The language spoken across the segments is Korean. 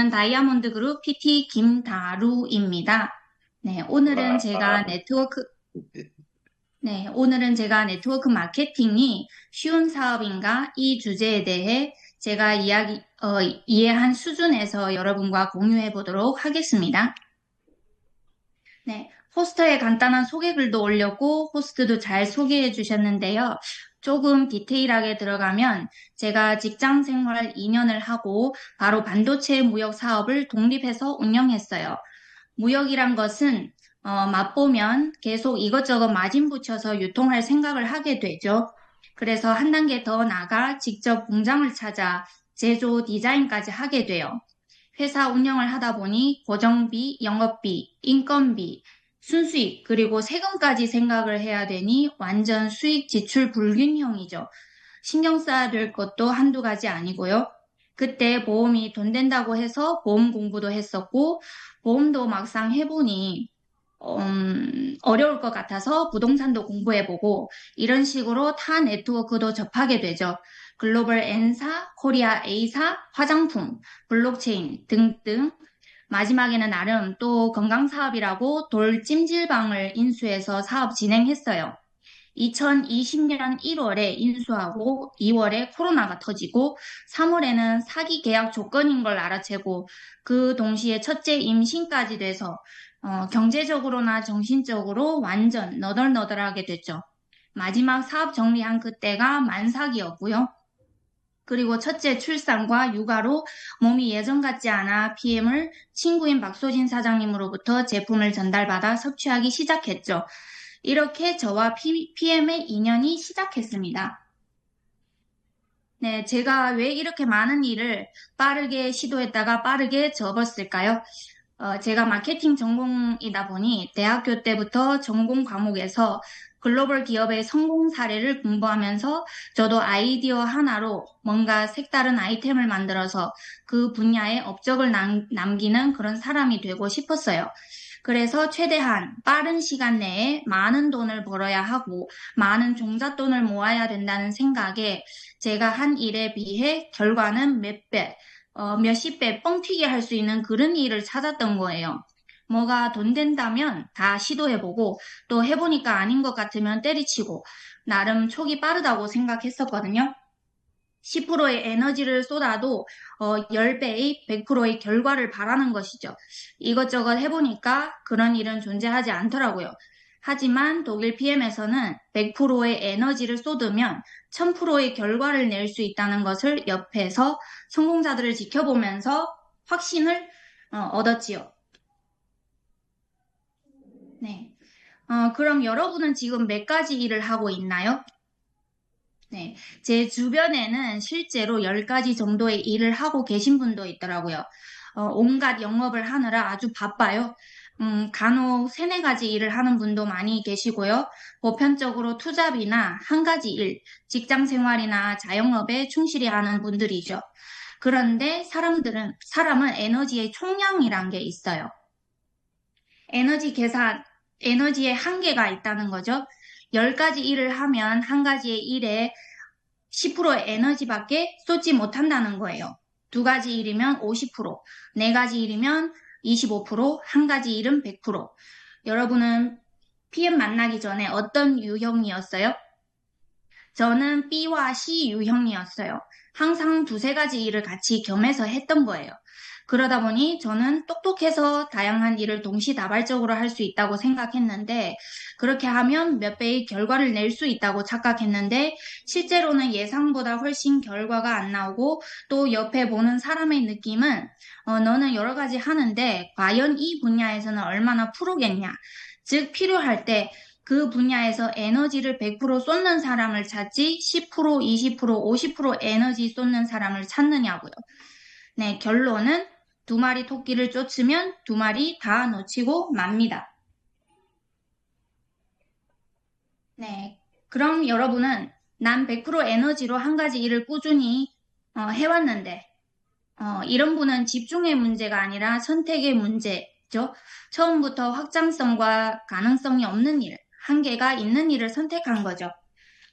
다이아몬드 그룹 PT 김다루입니다. 네, 오늘은 제가 네트워크 마케팅이 쉬운 사업인가 이 주제에 대해 제가 이해한 수준에서 여러분과 공유해 보도록 하겠습니다. 네, 호스터에 간단한 소개글도 올렸고 호스트도 잘 소개해 주셨는데요. 조금 디테일하게 들어가면 제가 직장 생활 2년을 하고 바로 반도체 무역 사업을 독립해서 운영했어요. 무역이란 것은 맛보면 계속 이것저것 마진 붙여서 유통할 생각을 하게 되죠. 그래서 한 단계 더 나가 직접 공장을 찾아 제조 디자인까지 하게 돼요. 회사 운영을 하다 보니 고정비, 영업비, 인건비, 순수익, 그리고 세금까지 생각을 해야 되니 완전 수익 지출 불균형이죠. 신경 써야 될 것도 한두 가지 아니고요. 그때 보험이 돈 된다고 해서 보험 공부도 했었고, 보험도 막상 해보니 어려울 것 같아서 부동산도 공부해보고 이런 식으로 타 네트워크도 접하게 되죠. 글로벌 N사, 코리아 A사, 화장품, 블록체인 등등. 마지막에는 나름 또 건강사업이라고 돌찜질방을 인수해서 사업 진행했어요. 2020년 1월에 인수하고 2월에 코로나가 터지고 3월에는 사기 계약 조건인 걸 알아채고 그 동시에 첫째 임신까지 돼서 경제적으로나 정신적으로 완전 너덜너덜하게 됐죠. 마지막 사업 정리한 그때가 만삭이었고요. 그리고 첫째 출산과 육아로 몸이 예전 같지 않아 PM을 친구인 박소진 사장님으로부터 제품을 전달받아 섭취하기 시작했죠. 이렇게 저와 PM의 인연이 시작했습니다. 네, 제가 왜 이렇게 많은 일을 빠르게 시도했다가 빠르게 접었을까요? 제가 마케팅 전공이다 보니 대학교 때부터 전공 과목에서 글로벌 기업의 성공 사례를 공부하면서 저도 아이디어 하나로 뭔가 색다른 아이템을 만들어서 그 분야에 업적을 남기는 그런 사람이 되고 싶었어요. 그래서 최대한 빠른 시간 내에 많은 돈을 벌어야 하고 많은 종잣돈을 모아야 된다는 생각에 제가 한 일에 비해 결과는 몇십 배 뻥튀기 할 수 있는 그런 일을 찾았던 거예요. 뭐가 돈 된다면 다 시도해보고 또 해보니까 아닌 것 같으면 때리치고 나름 촉이 빠르다고 생각했었거든요. 10%의 에너지를 쏟아도 10배의 100%의 결과를 바라는 것이죠. 이것저것 해보니까 그런 일은 존재하지 않더라고요. 하지만 독일 PM에서는 100%의 에너지를 쏟으면 1000%의 결과를 낼 수 있다는 것을 옆에서 성공자들을 지켜보면서 확신을 얻었지요. 네. 그럼 여러분은 지금 몇 가지 일을 하고 있나요? 네. 제 주변에는 실제로 10가지 정도의 일을 하고 계신 분도 있더라고요. 온갖 영업을 하느라 아주 바빠요. 간혹 세네 가지 일을 하는 분도 많이 계시고요. 보편적으로 투잡이나 한 가지 일, 직장 생활이나 자영업에 충실히 하는 분들이죠. 그런데 사람은 에너지의 총량이란 게 있어요. 에너지 계산, 에너지의 한계가 있다는 거죠. 10가지 일을 하면 한 가지의 일에 10%의 에너지밖에 쏟지 못한다는 거예요. 두 가지 일이면 50%, 네 가지 일이면 25%, 한 가지 일은 100%. 여러분은 PM 만나기 전에 어떤 유형이었어요? 저는 B와 C 유형이었어요. 항상 두세 가지 일을 같이 겸해서 했던 거예요. 그러다 보니 저는 똑똑해서 다양한 일을 동시다발적으로 할 수 있다고 생각했는데, 그렇게 하면 몇 배의 결과를 낼 수 있다고 착각했는데, 실제로는 예상보다 훨씬 결과가 안 나오고, 또 옆에 보는 사람의 느낌은, 너는 여러 가지 하는데, 과연 이 분야에서는 얼마나 프로겠냐? 즉, 필요할 때 그 분야에서 에너지를 100% 쏟는 사람을 찾지 10%, 20%, 50% 에너지 쏟는 사람을 찾느냐고요. 네, 결론은 두 마리 토끼를 쫓으면 두 마리 다 놓치고 맙니다. 네, 그럼 여러분은 난 100% 에너지로 한 가지 일을 꾸준히 해왔는데 이런 분은 집중의 문제가 아니라 선택의 문제죠. 처음부터 확장성과 가능성이 없는 일, 한계가 있는 일을 선택한 거죠.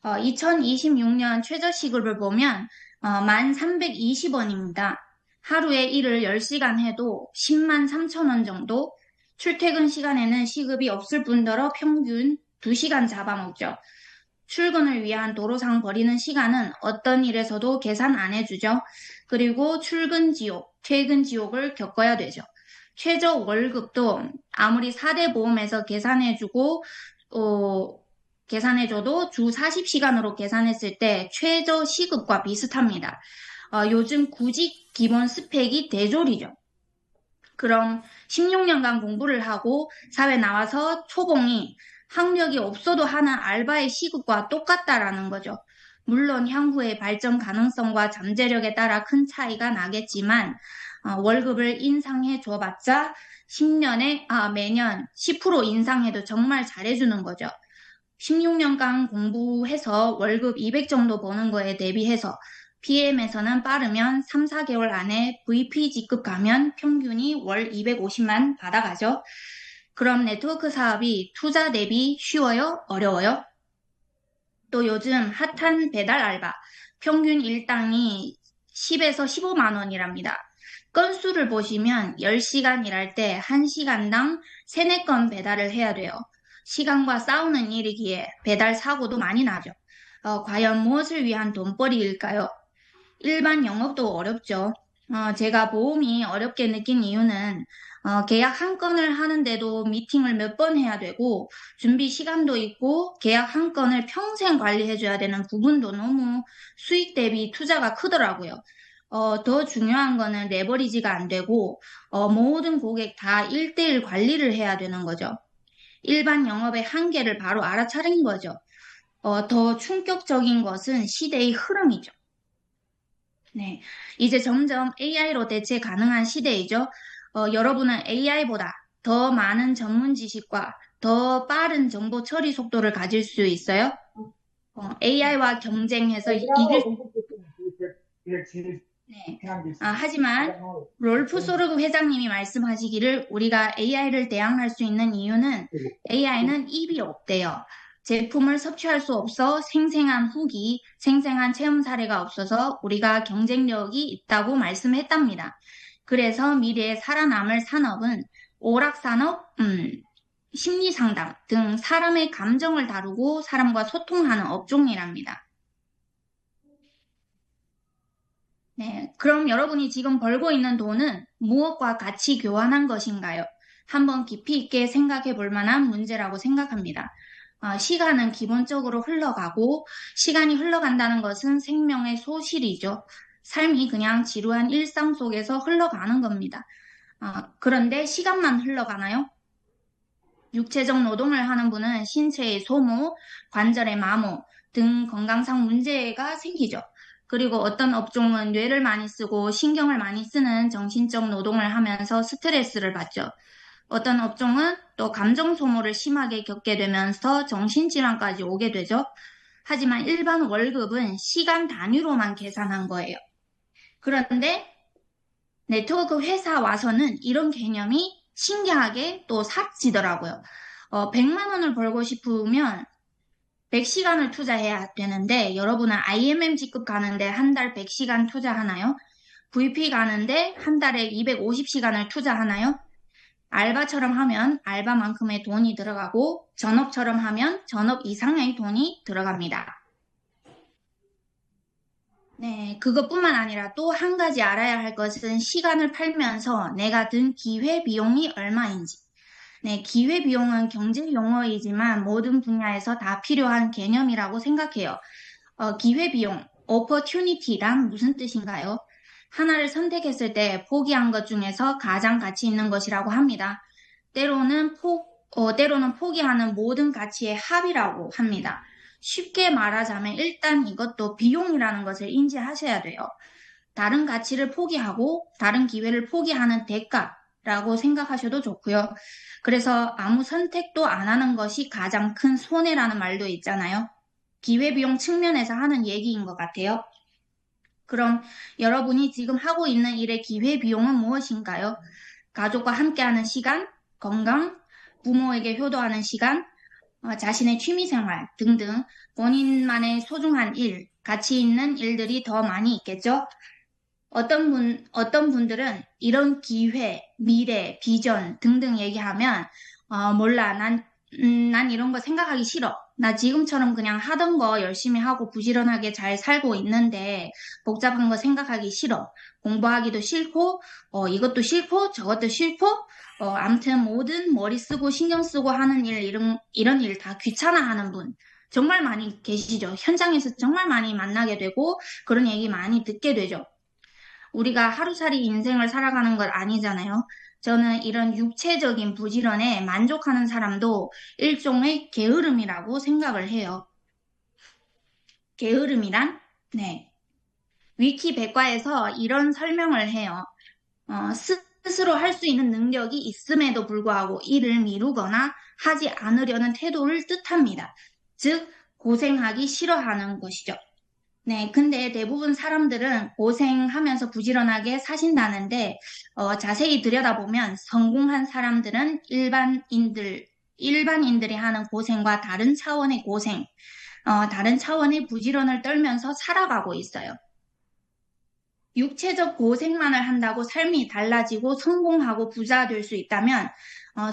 2026년 최저 시급을 보면 1,320원입니다. 하루에 일을 10시간 해도 10만 3천 원 정도, 출퇴근 시간에는 시급이 없을 뿐더러 평균 2시간 잡아먹죠. 출근을 위한 도로상 버리는 시간은 어떤 일에서도 계산 안 해주죠. 그리고 출근 지옥, 퇴근 지옥을 겪어야 되죠. 최저 월급도 아무리 4대 보험에서 계산해줘도 주 40시간으로 계산했을 때 최저 시급과 비슷합니다. 요즘 구직 기본 스펙이 대졸이죠. 그럼 16년간 공부를 하고 사회 나와서 초봉이 학력이 없어도 하는 알바의 시급과 똑같다라는 거죠. 물론 향후의 발전 가능성과 잠재력에 따라 큰 차이가 나겠지만 월급을 인상해 줘봤자 매년 10% 인상해도 정말 잘해주는 거죠. 16년간 공부해서 월급 200 정도 버는 거에 대비해서 PM에서는 빠르면 3, 4개월 안에 VP 직급 가면 평균이 월 250만 받아가죠. 그럼 네트워크 사업이 투자 대비 쉬워요? 어려워요? 또 요즘 핫한 배달 알바, 평균 일당이 10에서 15만 원이랍니다. 건수를 보시면 10시간 일할 때 1시간당 3, 4건 배달을 해야 돼요. 시간과 싸우는 일이기에 배달 사고도 많이 나죠. 과연 무엇을 위한 돈벌이일까요? 일반 영업도 어렵죠. 제가 보험이 어렵게 느낀 이유는 계약 한 건을 하는데도 미팅을 몇 번 해야 되고 준비 시간도 있고 계약 한 건을 평생 관리해줘야 되는 부분도 너무 수익 대비 투자가 크더라고요. 더 중요한 거는 레버리지가 안 되고 모든 고객 다 1대1 관리를 해야 되는 거죠. 일반 영업의 한계를 바로 알아차린 거죠. 더 충격적인 것은 시대의 흐름이죠. 네. 이제 점점 AI로 대체 가능한 시대이죠. 여러분은 AI보다 더 많은 전문 지식과 더 빠른 정보 처리 속도를 가질 수 있어요. AI와 경쟁해서 이길 네. 하지만 롤프 소르그 회장님이 말씀하시기를 우리가 AI를 대항할 수 있는 이유는 AI는 입이 없대요. 제품을 섭취할 수 없어 생생한 후기, 생생한 체험 사례가 없어서 우리가 경쟁력이 있다고 말씀했답니다. 그래서 미래에 살아남을 산업은 오락산업, 심리상담 등 사람의 감정을 다루고 사람과 소통하는 업종이랍니다. 네, 그럼 여러분이 지금 벌고 있는 돈은 무엇과 같이 교환한 것인가요? 한번 깊이 있게 생각해 볼 만한 문제라고 생각합니다. 시간은 기본적으로 흘러가고 시간이 흘러간다는 것은 생명의 소실이죠. 삶이 그냥 지루한 일상 속에서 흘러가는 겁니다. 그런데 시간만 흘러가나요? 육체적 노동을 하는 분은 신체의 소모, 관절의 마모 등 건강상 문제가 생기죠. 그리고 어떤 업종은 뇌를 많이 쓰고 신경을 많이 쓰는 정신적 노동을 하면서 스트레스를 받죠. 어떤 업종은 또 감정 소모를 심하게 겪게 되면서 정신질환까지 오게 되죠. 하지만 일반 월급은 시간 단위로만 계산한 거예요. 그런데 네트워크 회사 와서는 이런 개념이 신기하게 또 사라지더라고요. 100만 원을 벌고 싶으면 100시간을 투자해야 되는데 여러분은 IMM 직급 가는데 한 달 100시간 투자하나요? VP 가는데 한 달에 250시간을 투자하나요? 알바처럼 하면 알바만큼의 돈이 들어가고 전업처럼 하면 전업 이상의 돈이 들어갑니다. 네, 그것뿐만 아니라 또 한 가지 알아야 할 것은 시간을 팔면서 내가 든 기회 비용이 얼마인지. 네, 기회 비용은 경제 용어이지만 모든 분야에서 다 필요한 개념이라고 생각해요. 기회 비용, opportunity란 무슨 뜻인가요? 하나를 선택했을 때 포기한 것 중에서 가장 가치 있는 것이라고 합니다. 때로는 포기하는 모든 가치의 합이라고 합니다. 쉽게 말하자면 일단 이것도 비용이라는 것을 인지하셔야 돼요. 다른 가치를 포기하고 다른 기회를 포기하는 대가라고 생각하셔도 좋고요. 그래서 아무 선택도 안 하는 것이 가장 큰 손해라는 말도 있잖아요. 기회비용 측면에서 하는 얘기인 것 같아요. 그럼 여러분이 지금 하고 있는 일의 기회비용은 무엇인가요? 가족과 함께하는 시간, 건강, 부모에게 효도하는 시간, 자신의 취미생활 등등 본인만의 소중한 일, 가치 있는 일들이 더 많이 있겠죠? 어떤 분들은 이런 기회, 미래, 비전 등등 얘기하면, 몰라. 난 이런 거 생각하기 싫어. 나 지금처럼 그냥 하던 거 열심히 하고 부지런하게 잘 살고 있는데, 복잡한 거 생각하기 싫어. 공부하기도 싫고, 이것도 싫고, 저것도 싫고, 아무튼 뭐든 머리 쓰고 신경 쓰고 하는 이런 일 다 귀찮아하는 분. 정말 많이 계시죠. 현장에서 정말 많이 만나게 되고, 그런 얘기 많이 듣게 되죠. 우리가 하루살이 인생을 살아가는 것 아니잖아요. 저는 이런 육체적인 부지런에 만족하는 사람도 일종의 게으름이라고 생각을 해요. 게으름이란? 네. 위키 백과에서 이런 설명을 해요. 스스로 할 수 있는 능력이 있음에도 불구하고 이를 미루거나 하지 않으려는 태도를 뜻합니다. 즉, 고생하기 싫어하는 것이죠. 네, 근데 대부분 사람들은 고생하면서 부지런하게 사신다는데, 자세히 들여다보면 성공한 사람들은 일반인들이 하는 고생과 다른 차원의 고생, 다른 차원의 부지런을 떨면서 살아가고 있어요. 육체적 고생만을 한다고 삶이 달라지고 성공하고 부자 될 수 있다면,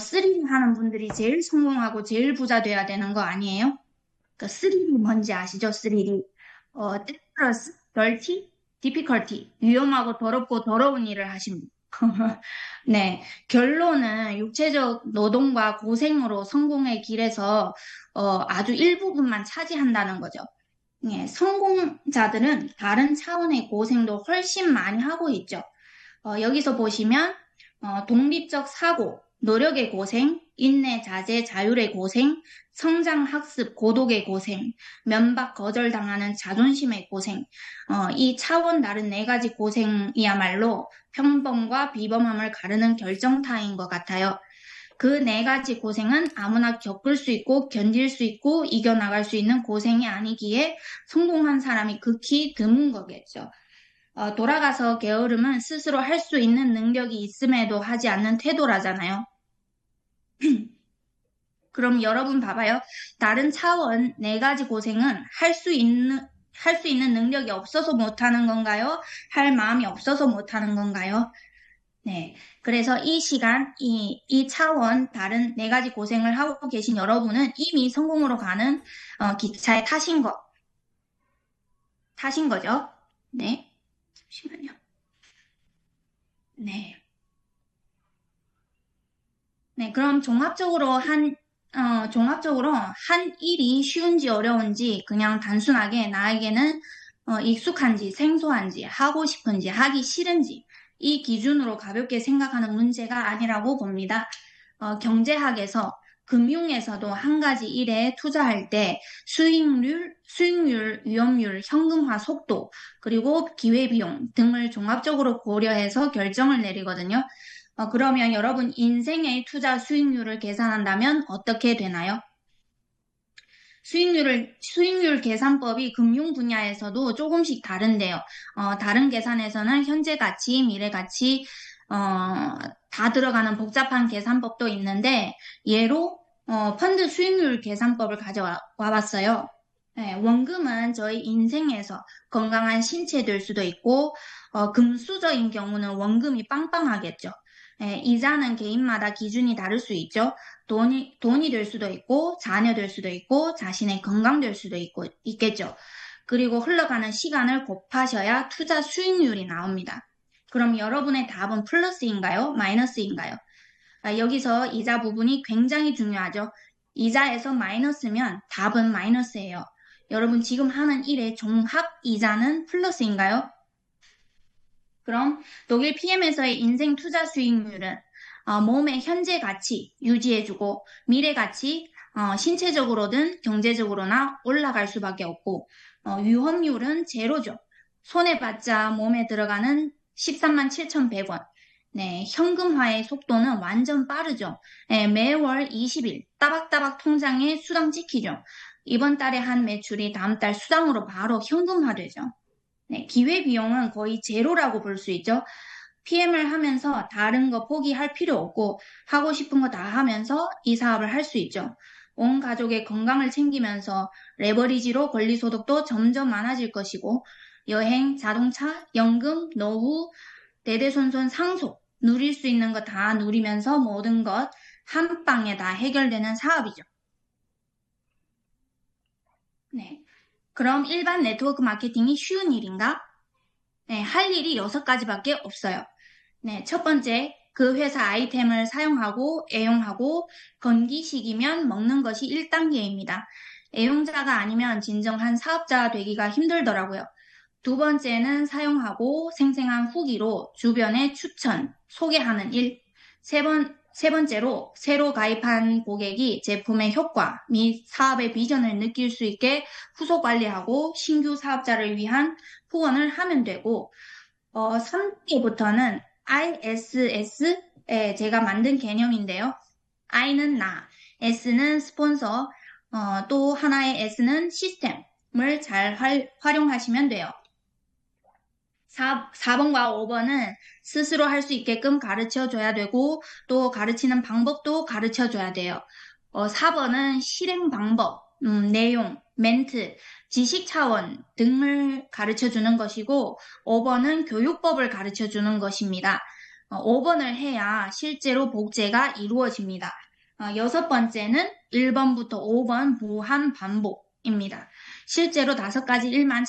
스릴 하는 분들이 제일 성공하고 제일 부자 돼야 되는 거 아니에요? 그 스릴이 뭔지 아시죠? 스릴이. dangerous, dirty, difficulty. 위험하고 더럽고 더러운 일을 하십니다. 네. 결론은 육체적 노동과 고생으로 성공의 길에서 아주 일부분만 차지한다는 거죠. 예, 성공자들은 다른 차원의 고생도 훨씬 많이 하고 있죠. 여기서 보시면 독립적 사고, 노력의 고생, 인내, 자제, 자율의 고생, 성장, 학습, 고독의 고생, 면박, 거절당하는 자존심의 고생, 이 차원 다른 네 가지 고생이야말로 평범과 비범함을 가르는 결정타인 것 같아요. 그 네 가지 고생은 아무나 겪을 수 있고 견딜 수 있고 이겨나갈 수 있는 고생이 아니기에 성공한 사람이 극히 드문 거겠죠. 돌아가서 게으름은 스스로 할 수 있는 능력이 있음에도 하지 않는 태도라잖아요. 그럼 여러분 봐봐요. 다른 차원 네 가지 고생은 할 수 있는 능력이 없어서 못하는 건가요? 할 마음이 없어서 못하는 건가요? 네. 그래서 이 시간, 이 차원 다른 네 가지 고생을 하고 계신 여러분은 이미 성공으로 가는 기차에 타신 거죠. 네. 잠시만요. 네. 네, 그럼 종합적으로 한 일이 쉬운지 어려운지 그냥 단순하게 나에게는 익숙한지 생소한지 하고 싶은지 하기 싫은지 이 기준으로 가볍게 생각하는 문제가 아니라고 봅니다. 경제학에서 금융에서도 한 가지 일에 투자할 때 수익률, 위험률, 현금화 속도, 그리고 기회비용 등을 종합적으로 고려해서 결정을 내리거든요. 그러면 여러분 인생의 투자 수익률을 계산한다면 어떻게 되나요? 수익률 계산법이 금융 분야에서도 조금씩 다른데요. 다른 계산에서는 현재 가치, 미래 가치, 다 들어가는 복잡한 계산법도 있는데, 예로, 펀드 수익률 계산법을 가져와 봤어요. 네, 원금은 저희 인생에서 건강한 신체 될 수도 있고, 금수저인 경우는 원금이 빵빵하겠죠. 이자는 개인마다 기준이 다를 수 있죠. 돈이 될 수도 있고, 자녀 될 수도 있고, 자신의 건강 될 수도 있겠죠. 그리고 흘러가는 시간을 곱하셔야 투자 수익률이 나옵니다. 그럼 여러분의 답은 플러스인가요? 마이너스인가요? 여기서 이자 부분이 굉장히 중요하죠. 이자에서 마이너스면 답은 마이너스예요. 여러분 지금 하는 일의 종합 이자는 플러스인가요? 그럼 독일 PM에서의 인생 투자 수익률은 몸의 현재 가치 유지해주고 미래 가치 신체적으로든 경제적으로나 올라갈 수밖에 없고 위험률은 제로죠. 손해봤자 몸에 들어가는 13만 7,100원. 네, 현금화의 속도는 완전 빠르죠. 네, 매월 20일 따박따박 통장에 수당 찍히죠. 이번 달에 한 매출이 다음 달 수당으로 바로 현금화되죠. 네, 기회비용은 거의 제로라고 볼 수 있죠. PM을 하면서 다른 거 포기할 필요 없고 하고 싶은 거 다 하면서 이 사업을 할 수 있죠. 온 가족의 건강을 챙기면서 레버리지로 권리소득도 점점 많아질 것이고 여행, 자동차, 연금, 노후, 대대손손 상속, 누릴 수 있는 거 다 누리면서 모든 것 한 방에 다 해결되는 사업이죠. 네. 그럼 일반 네트워크 마케팅이 쉬운 일인가? 네, 할 일이 6가지밖에 없어요. 네, 첫 번째, 그 회사 아이템을 사용하고 애용하고 건기식이면 먹는 것이 1단계입니다. 애용자가 아니면 진정한 사업자 되기가 힘들더라고요. 두 번째는 사용하고 생생한 후기로 주변에 추천, 소개하는 일. 세 번째로 새로 가입한 고객이 제품의 효과 및 사업의 비전을 느낄 수 있게 후속 관리하고 신규 사업자를 위한 후원을 하면 되고, 3기부터는 ISS, 제가 만든 개념인데요. I는 나, S는 스폰서, 또 하나의 S는 시스템을 잘 활용하시면 돼요. 4번과 5번은 스스로 할 수 있게끔 가르쳐 줘야 되고, 또 가르치는 방법도 가르쳐 줘야 돼요. 4번은 실행 방법, 내용, 멘트, 지식 차원 등을 가르쳐 주는 것이고, 5번은 교육법을 가르쳐 주는 것입니다. 5번을 해야 실제로 복제가 이루어집니다. 6번째는 1번부터 5번 무한 반복입니다. 실제로 5가지 일만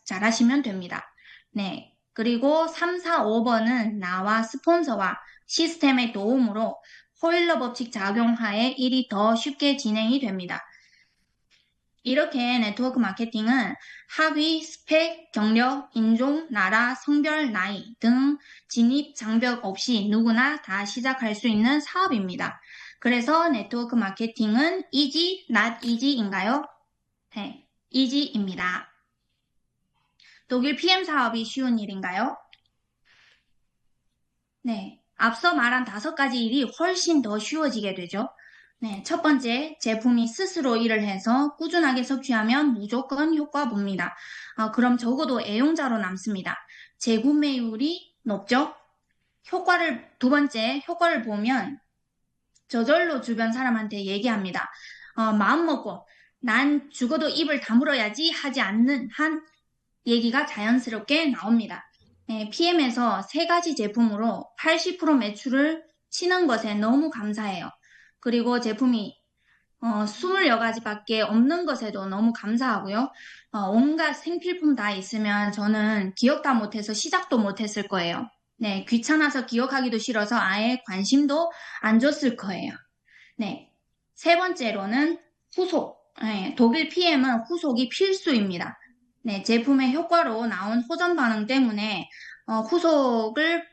잘하시면 됩니다. 네. 그리고 3, 4, 5번은 나와 스폰서와 시스템의 도움으로 호일러 법칙 작용하에 일이 더 쉽게 진행이 됩니다. 이렇게 네트워크 마케팅은 학위, 스펙, 경력, 인종, 나라, 성별, 나이 등 진입 장벽 없이 누구나 다 시작할 수 있는 사업입니다. 그래서 네트워크 마케팅은 easy, not easy인가요? 네, easy입니다. 독일 PM 사업이 쉬운 일인가요? 네. 앞서 말한 5가지 일이 훨씬 더 쉬워지게 되죠. 네. 첫 번째, 제품이 스스로 일을 해서 꾸준하게 섭취하면 무조건 효과 봅니다. 그럼 적어도 애용자로 남습니다. 재구매율이 높죠? 두 번째, 효과를 보면 저절로 주변 사람한테 얘기합니다. 마음 먹고, 난 죽어도 입을 다물어야지 하지 않는 한 얘기가 자연스럽게 나옵니다. 네, PM에서 3가지 제품으로 80% 매출을 치는 것에 너무 감사해요. 그리고 제품이 20가지밖에 없는 것에도 너무 감사하고요. 온갖 생필품 다 있으면 저는 기억 다 못해서 시작도 못했을 거예요. 네, 귀찮아서 기억하기도 싫어서 아예 관심도 안 줬을 거예요. 네, 세 번째로는 후속. 네, 독일 PM은 후속이 필수입니다. 네, 제품의 효과로 나온 호전 반응 때문에 후속을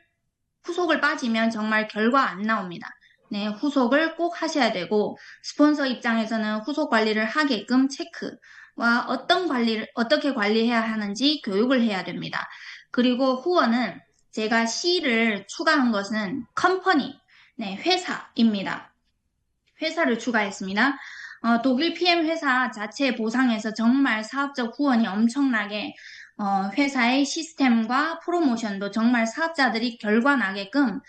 빠지면 정말 결과 안 나옵니다. 네, 후속을 꼭 하셔야 되고 스폰서 입장에서는 후속 관리를 하게끔 체크와 어떻게 관리해야 하는지 교육을 해야 됩니다. 그리고 후원은 제가 C를 추가한 것은 컴퍼니, 네, 회사입니다. 회사를 추가했습니다. 독일 PM 회사 자체 보상에서 정말 사업적 후원이 엄청나게 회사의 시스템과 프로모션도 정말 사업자들이 결과 나게끔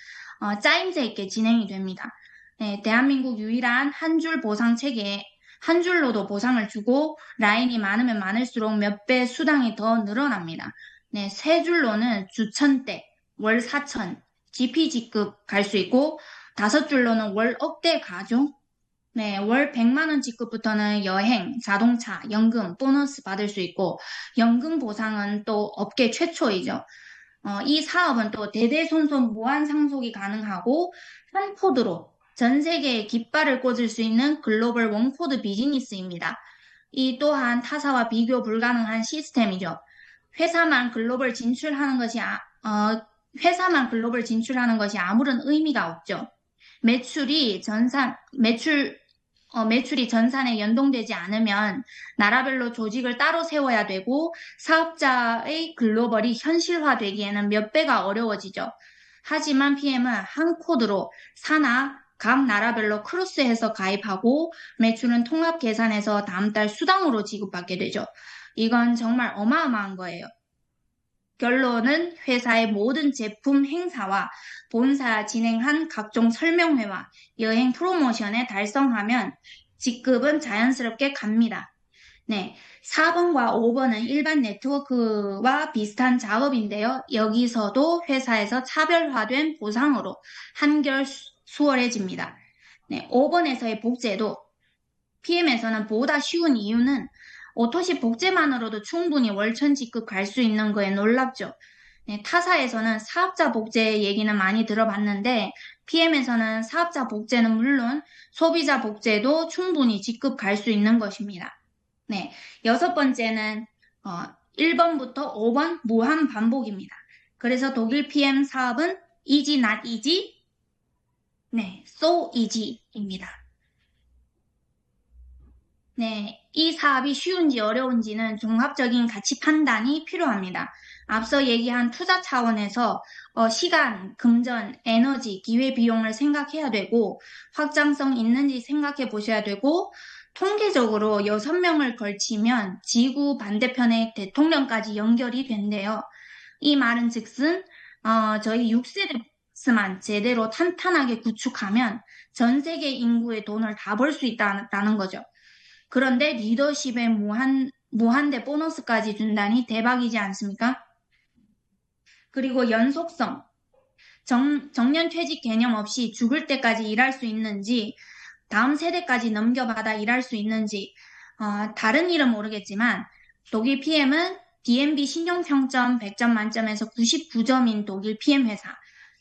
짜임새 있게 진행이 됩니다. 네, 대한민국 유일한 한 줄 보상 체계에 한 줄로도 보상을 주고 라인이 많으면 많을수록 몇 배 수당이 더 늘어납니다. 네, 3줄로는 주 1,000대, 월 4,000, GPG급 갈 수 있고 5줄로는 월 억대 가죠. 네, 월 100만 원 직급부터는 여행, 자동차, 연금, 보너스 받을 수 있고, 연금 보상은 또 업계 최초이죠. 이 사업은 또 대대손손 무한 상속이 가능하고, 한 코드로 전 세계에 깃발을 꽂을 수 있는 글로벌 원코드 비즈니스입니다. 이 또한 타사와 비교 불가능한 시스템이죠. 회사만 글로벌 진출하는 것이, 회사만 글로벌 진출하는 것이 아무런 의미가 없죠. 매출이 전산에 연동되지 않으면 나라별로 조직을 따로 세워야 되고 사업자의 글로벌이 현실화되기에는 몇 배가 어려워지죠. 하지만 PM은 한 코드로 사나 각 나라별로 크로스해서 가입하고 매출은 통합 계산해서 다음 달 수당으로 지급받게 되죠. 이건 정말 어마어마한 거예요. 결론은 회사의 모든 제품 행사와 본사 진행한 각종 설명회와 여행 프로모션에 달성하면 직급은 자연스럽게 갑니다. 네, 4번과 5번은 일반 네트워크와 비슷한 작업인데요. 여기서도 회사에서 차별화된 보상으로 한결 수월해집니다. 네, 5번에서의 복제도 PM에서는 보다 쉬운 이유는 오토시 복제만으로도 충분히 월천 직급 갈 수 있는 거에 놀랍죠. 네, 타사에서는 사업자 복제 얘기는 많이 들어봤는데 PM에서는 사업자 복제는 물론 소비자 복제도 충분히 직급 갈 수 있는 것입니다. 네, 여섯 번째는 1번부터 5번 무한 반복입니다. 그래서 독일 PM 사업은 easy not easy, 네, so easy입니다. 네, 이 사업이 쉬운지 어려운지는 종합적인 가치 판단이 필요합니다. 앞서 얘기한 투자 차원에서 시간, 금전, 에너지, 기회 비용을 생각해야 되고 확장성 있는지 생각해 보셔야 되고 통계적으로 6명을 걸치면 지구 반대편의 대통령까지 연결이 된대요. 이 말은 즉슨 저희 6세대 만 제대로 탄탄하게 구축하면 전 세계 인구의 돈을 다 벌 수 있다는 거죠. 그런데 리더십에 무한대 보너스까지 준다니 대박이지 않습니까? 그리고 연속성, 정년퇴직 개념 없이 죽을 때까지 일할 수 있는지, 다음 세대까지 넘겨받아 일할 수 있는지, 다른 일은 모르겠지만, 독일 PM은 DNB 신용평점 100점 만점에서 99점인 독일 PM 회사,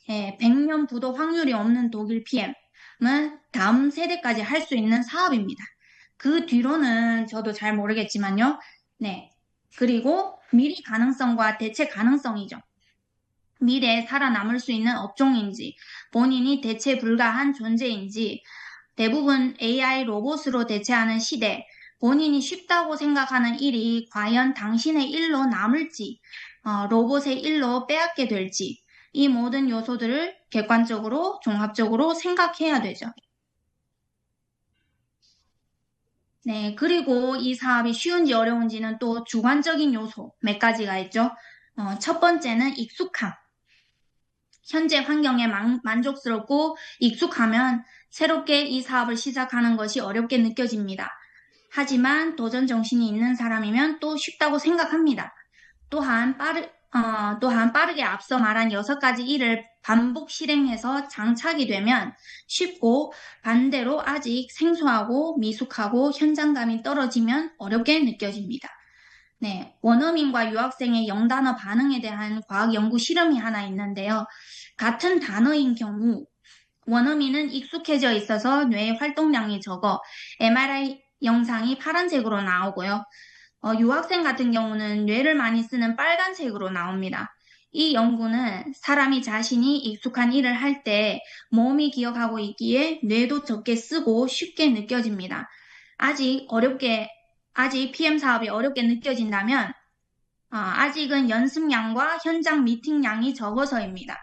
100년 부도 확률이 없는 독일 PM은 다음 세대까지 할 수 있는 사업입니다. 그 뒤로는 저도 잘 모르겠지만요. 네. 그리고 미래 가능성과 대체 가능성이죠. 미래에 살아남을 수 있는 업종인지, 본인이 대체 불가한 존재인지, 대부분 AI 로봇으로 대체하는 시대, 본인이 쉽다고 생각하는 일이 과연 당신의 일로 남을지, 로봇의 일로 빼앗게 될지, 이 모든 요소들을 객관적으로, 종합적으로 생각해야 되죠. 네, 그리고 이 사업이 쉬운지 어려운지는 또 주관적인 요소 몇 가지가 있죠. 첫 번째는 익숙함. 현재 환경에 만족스럽고 익숙하면 새롭게 이 사업을 시작하는 것이 어렵게 느껴집니다. 하지만 도전 정신이 있는 사람이면 또 쉽다고 생각합니다. 또한 빠르게 앞서 말한 6가지 일을 반복 실행해서 장착이 되면 쉽고 반대로 아직 생소하고 미숙하고 현장감이 떨어지면 어렵게 느껴집니다. 네, 원어민과 유학생의 영단어 반응에 대한 과학 연구 실험이 하나 있는데요. 같은 단어인 경우 원어민은 익숙해져 있어서 뇌의 활동량이 적어 MRI 영상이 파란색으로 나오고요. 유학생 같은 경우는 뇌를 많이 쓰는 빨간색으로 나옵니다. 이 연구는 사람이 자신이 익숙한 일을 할 때 몸이 기억하고 있기에 뇌도 적게 쓰고 쉽게 느껴집니다. 아직 PM 사업이 어렵게 느껴진다면, 아직은 연습량과 현장 미팅량이 적어서입니다.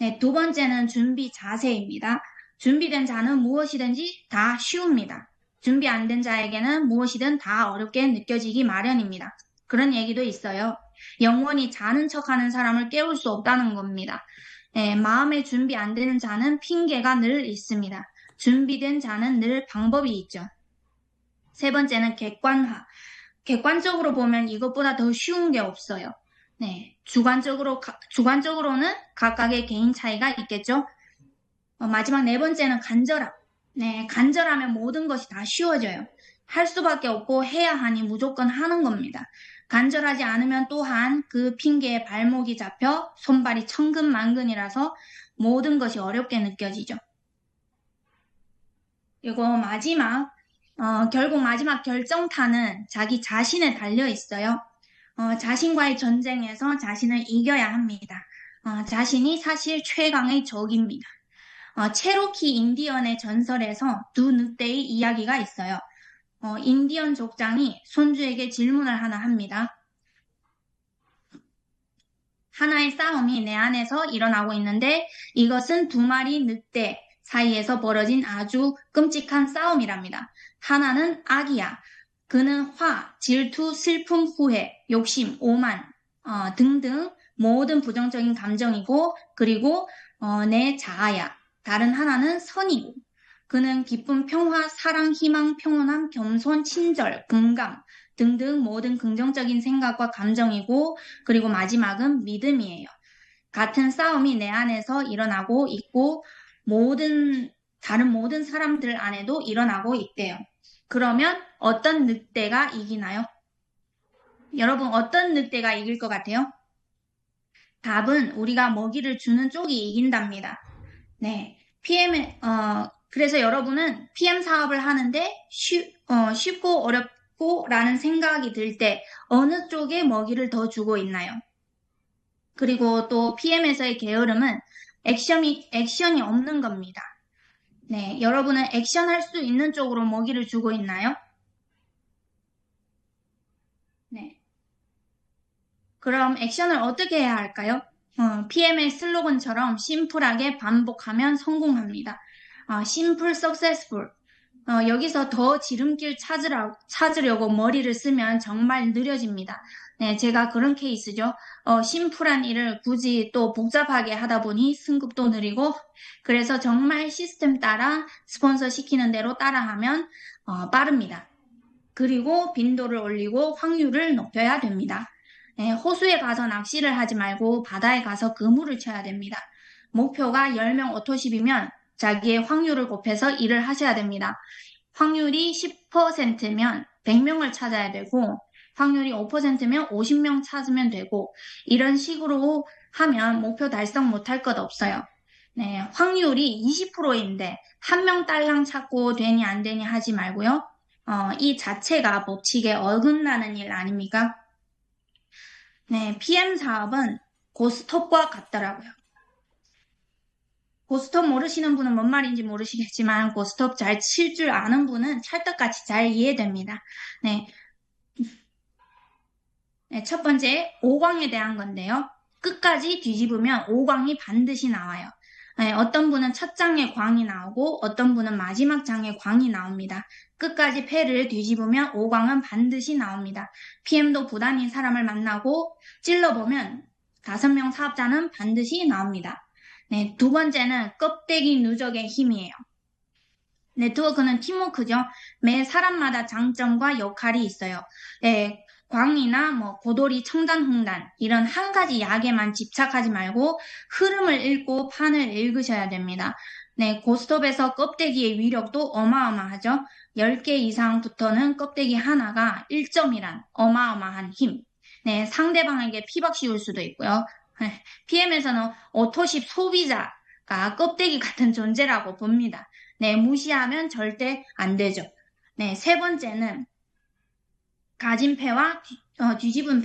네, 두 번째는 준비 자세입니다. 준비된 자는 무엇이든지 다 쉬웁니다. 준비 안 된 자에게는 무엇이든 다 어렵게 느껴지기 마련입니다. 그런 얘기도 있어요. 영원히 자는 척하는 사람을 깨울 수 없다는 겁니다. 마음의 준비 안 되는 자는 핑계가 늘 있습니다. 준비된 자는 늘 방법이 있죠. 세 번째는 객관화. 객관적으로 보면 이것보다 더 쉬운 게 없어요. 네, 주관적으로는 각각의 개인 차이가 있겠죠. 마지막 네 번째는 간절함. 네, 간절하면 모든 것이 다 쉬워져요. 할 수밖에 없고 해야 하니 무조건 하는 겁니다. 간절하지 않으면 또한 그 핑계에 발목이 잡혀 손발이 천근만근이라서 모든 것이 어렵게 느껴지죠. 그리고 결국 마지막 결정타는 자기 자신에 달려 있어요. 자신과의 전쟁에서 자신을 이겨야 합니다. 자신이 사실 최강의 적입니다. 체로키 인디언의 전설에서 두 늑대의 이야기가 있어요. 인디언 족장이 손주에게 질문을 하나 합니다. 하나의 싸움이 내 안에서 일어나고 있는데 이것은 두 마리 늑대 사이에서 벌어진 아주 끔찍한 싸움이랍니다. 하나는 악이야. 그는 화, 질투, 슬픔, 후회, 욕심, 오만 등등 모든 부정적인 감정이고 그리고 내 자아야. 다른 하나는 선이고 그는 기쁨, 평화, 사랑, 희망, 평온함, 겸손, 친절, 공감 등등 모든 긍정적인 생각과 감정이고, 그리고 마지막은 믿음이에요. 같은 싸움이 내 안에서 일어나고 있고, 다른 모든 사람들 안에도 일어나고 있대요. 그러면 어떤 늑대가 이기나요? 여러분, 어떤 늑대가 이길 것 같아요? 답은 우리가 먹이를 주는 쪽이 이긴답니다. 네. 그래서 여러분은 PM 사업을 하는데 쉽고 어렵고라는 생각이 들 때 어느 쪽에 먹이를 더 주고 있나요? 그리고 또 PM에서의 게으름은 액션이 없는 겁니다. 네. 여러분은 액션할 수 있는 쪽으로 먹이를 주고 있나요? 네. 그럼 액션을 어떻게 해야 할까요? PM의 슬로건처럼 심플하게 반복하면 성공합니다. simple, successful. 여기서 더 지름길 찾으려고 머리를 쓰면 정말 느려집니다. 네, 제가 그런 케이스죠. 심플한 일을 굳이 또 복잡하게 하다 보니 승급도 느리고, 그래서 정말 시스템 따라 스폰서 시키는 대로 따라하면 빠릅니다. 그리고 빈도를 올리고 확률을 높여야 됩니다. 네, 호수에 가서 낚시를 하지 말고 바다에 가서 그물을 쳐야 됩니다. 목표가 10명 오토십이면 자기의 확률을 곱해서 일을 하셔야 됩니다. 확률이 10%면 100명을 찾아야 되고, 확률이 5%면 50명 찾으면 되고, 이런 식으로 하면 목표 달성 못할 것 없어요. 네, 확률이 20%인데, 한 명 딸랑 찾고 되니 안 되니 하지 말고요. 이 자체가 법칙에 어긋나는 일 아닙니까? 네, PM 사업은 고스톱과 같더라고요. 고스톱 모르시는 분은 뭔 말인지 모르시겠지만 고스톱 잘 칠 줄 아는 분은 찰떡같이 잘 이해됩니다. 네, 네, 첫 번째 5광에 대한 건데요. 끝까지 뒤집으면 5광이 반드시 나와요. 네, 어떤 분은 첫 장에 광이 나오고 어떤 분은 마지막 장에 광이 나옵니다. 끝까지 패를 뒤집으면 5광은 반드시 나옵니다. PM도 부단히 사람을 만나고 찔러보면 5명 사업자는 반드시 나옵니다. 네, 두 번째는 껍데기 누적의 힘이에요. 네트워크는 팀워크죠. 매 사람마다 장점과 역할이 있어요. 네, 광이나 고돌이, 청단, 홍단 이런 한 가지 약에만 집착하지 말고 흐름을 읽고 판을 읽으셔야 됩니다. 네, 고스톱에서 껍데기의 위력도 어마어마하죠. 10개 이상부터는 껍데기 하나가 1점이란 어마어마한 힘. 네, 상대방에게 피박 씌울 수도 있고요. PM에서는 오토십 소비자가 껍데기 같은 존재라고 봅니다. 네, 무시하면 절대 안 되죠. 네, 세 번째는 가진 패와 뒤집은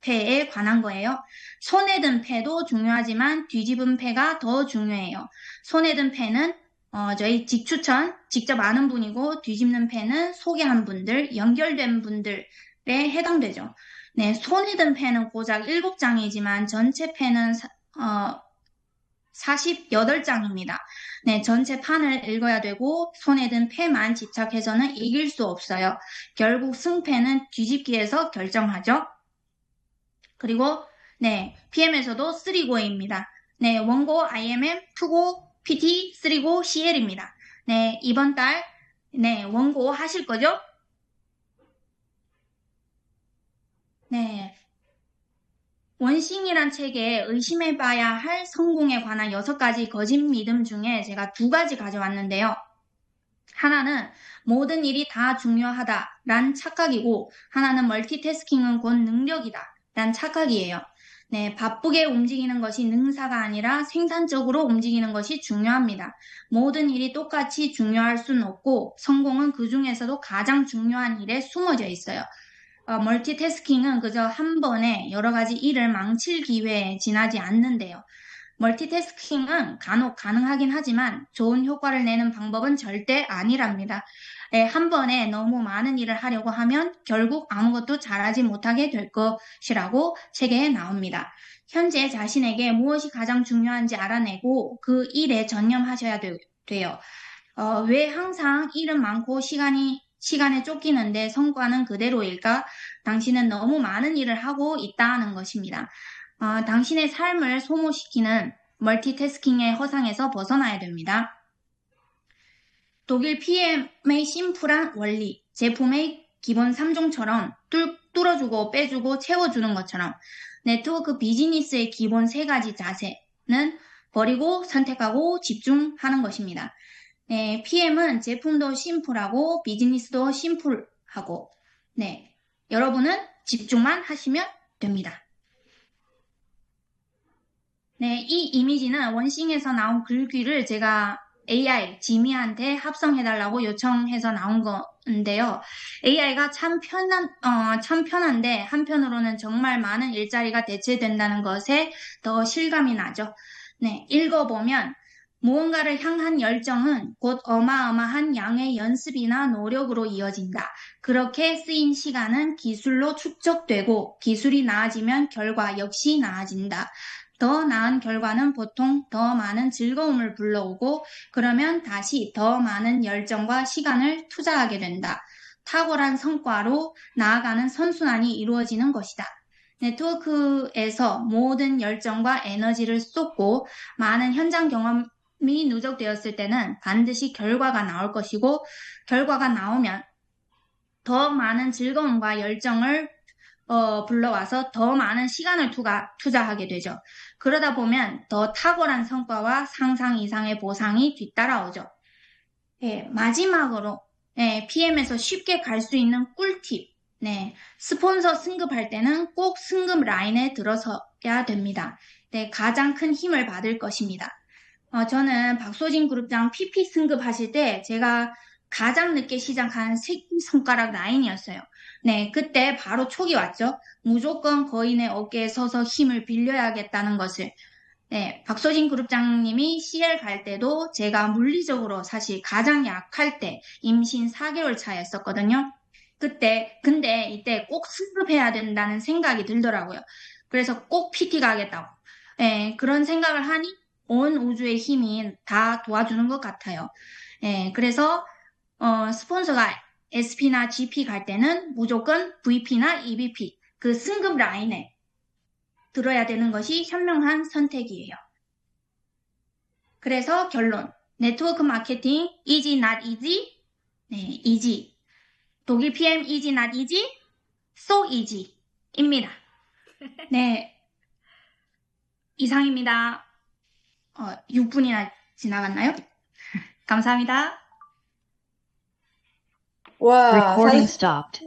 패에 관한 거예요. 손에 든 패도 중요하지만 뒤집은 패가 더 중요해요. 손에 든 패는 저희 직추천, 직접 아는 분이고 뒤집는 패는 소개한 분들, 연결된 분들에 해당되죠. 네, 손에 든 패는 고작 7장이지만 전체 패는 48장입니다. 네, 전체 판을 읽어야 되고 손에 든 패만 집착해서는 이길 수 없어요. 결국 승패는 뒤집기에서 결정하죠. 그리고 네, PM에서도 3고입니다. 네, 원고 IMM, 2고 PT, 3고 CL입니다. 네, 이번 달 네, 원고 하실 거죠? 네, 원싱이란 책에 의심해봐야 할 성공에 관한 6가지 거짓 믿음 중에 제가 2가지 가져왔는데요. 하나는 모든 일이 다 중요하다란 착각이고, 하나는 멀티태스킹은 곧 능력이다란 착각이에요. 네, 바쁘게 움직이는 것이 능사가 아니라 생산적으로 움직이는 것이 중요합니다. 모든 일이 똑같이 중요할 수는 없고, 성공은 그 중에서도 가장 중요한 일에 숨어져 있어요. 멀티태스킹은 그저 한 번에 여러 가지 일을 망칠 기회에 지나지 않는데요. 멀티태스킹은 간혹 가능하긴 하지만 좋은 효과를 내는 방법은 절대 아니랍니다. 한 번에 너무 많은 일을 하려고 하면 결국 아무것도 잘하지 못하게 될 것이라고 책에 나옵니다. 현재 자신에게 무엇이 가장 중요한지 알아내고 그 일에 전념하셔야 돼요. 왜 항상 일은 많고 시간에 쫓기는데 성과는 그대로일까? 당신은 너무 많은 일을 하고 있다는 것입니다. 당신의 삶을 소모시키는 멀티태스킹의 허상에서 벗어나야 됩니다. 독일 PM의 심플한 원리, 제품의 기본 3종처럼 뚫어주고 빼주고 채워주는 것처럼 네트워크 비즈니스의 기본 3가지 자세는 버리고 선택하고 집중하는 것입니다. 네, PM은 제품도 심플하고 비즈니스도 심플하고 네, 여러분은 집중만 하시면 됩니다. 네, 이 이미지는 원싱에서 나온 글귀를 제가 AI, 지미한테 합성해달라고 요청해서 나온 건데요. AI가 참 편한데, 한편으로는 정말 많은 일자리가 대체된다는 것에 더 실감이 나죠. 네, 읽어보면, 무언가를 향한 열정은 곧 어마어마한 양의 연습이나 노력으로 이어진다. 그렇게 쓰인 시간은 기술로 축적되고, 기술이 나아지면 결과 역시 나아진다. 더 나은 결과는 보통 더 많은 즐거움을 불러오고 그러면 다시 더 많은 열정과 시간을 투자하게 된다. 탁월한 성과로 나아가는 선순환이 이루어지는 것이다. 네트워크에서 모든 열정과 에너지를 쏟고 많은 현장 경험이 누적되었을 때는 반드시 결과가 나올 것이고 결과가 나오면 더 많은 즐거움과 열정을 불러와서 더 많은 시간을 투자하게 되죠. 그러다 보면 더 탁월한 성과와 상상 이상의 보상이 뒤따라오죠. 예, 마지막으로 PM에서 쉽게 갈 수 있는 꿀팁. 네, 스폰서 승급할 때는 꼭 승급 라인에 들어서야 됩니다. 네, 가장 큰 힘을 받을 것입니다. 저는 박소진 그룹장 PP 승급하실 때 제가 가장 늦게 시작한 새끼손가락 라인이었어요. 네, 그때 바로 촉이 왔죠. 무조건 거인의 어깨에 서서 힘을 빌려야겠다는 것을. 네, 박소진 그룹장님이 CL 갈 때도 제가 물리적으로 사실 가장 약할 때 임신 4개월 차였었거든요. 근데 이때 꼭 승급해야 된다는 생각이 들더라고요. 그래서 꼭 PT 가겠다고. 네, 그런 생각을 하니 온 우주의 힘이 다 도와주는 것 같아요. 그래서 스폰서가 SP나 GP 갈 때는 무조건 VP나 EVP 그 승급 라인에 들어야 되는 것이 현명한 선택이에요. 그래서 결론. 네트워크 마케팅 easy not easy? 네, easy. 독일 PM easy not easy? So easy 입니다. 네, 이상입니다. 6분이나 지나갔나요? 감사합니다. 와, Recording stopped.